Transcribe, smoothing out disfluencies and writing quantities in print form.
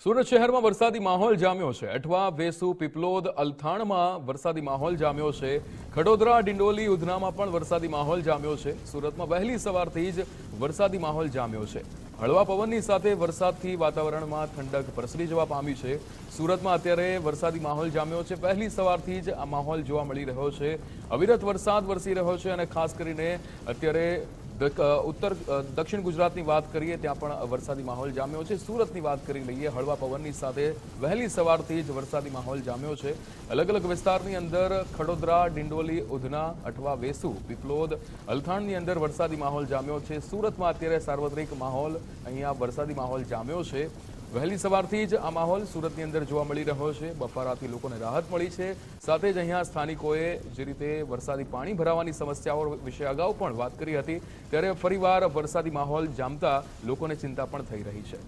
સુરત શહેરમાં વરસાદી માહોલ જામ્યો છે। અઠવા, વેસુ, પીપલોદ, અલથાણમાં વરસાદી માહોલ જામ્યો છે। ખડોદરા, ડિંડોલી, ઉધનામાં પણ વરસાદી માહોલ જામ્યો છે। સુરતમાં વહેલી સવારથી જ વરસાદી માહોલ જામ્યો છે। હળવા પવનની સાથે વરસાદથી વાતાવરણમાં ઠંડક પ્રસરી જવા પામી છે। સુરતમાં અત્યારે વરસાદી માહોલ જામ્યો છે। વહેલી સવારથી જ આ માહોલ જોવા મળી રહ્યો છે। અવિરત વરસાદ વરસી રહ્યો છે અને ખાસ કરીને અત્યારે ઉત્તર દક્ષિણ ગુજરાતની વાત કરીએ ત્યાં પણ વરસાદી માહોલ જામ્યો છે। સુરતની વાત કરી લઈએ, હળવા પવનની સાથે વહેલી સવારથી જ વરસાદી માહોલ જામ્યો છે। અલગ અલગ વિસ્તારની અંદર ખડોદરા, ડિંડોલી, ઉધના, અઠવા, વેસુ, પીપલોદ, અલથાણની અંદર વરસાદી માહોલ જામ્યો છે। સુરતમાં અત્યારે સાર્વત્રિક માહોલ અહીંયા વરસાદી માહોલ જામ્યો છે। વહેલી સવારથી જ આ માહોલ સુરતની અંદર જોવા મળી રહ્યો છે। બફારાથી લોકોને રાહત મળી છે। સાથે જ અહીંયા સ્થાનિકોએ જે રીતે વરસાદી પાણી ભરાવાની સમસ્યાઓ વિશે અગાઉ પણ વાત કરી હતી, ત્યારે ફરીવાર વરસાદી માહોલ જામતા લોકોને ચિંતા પણ થઈ રહી છે।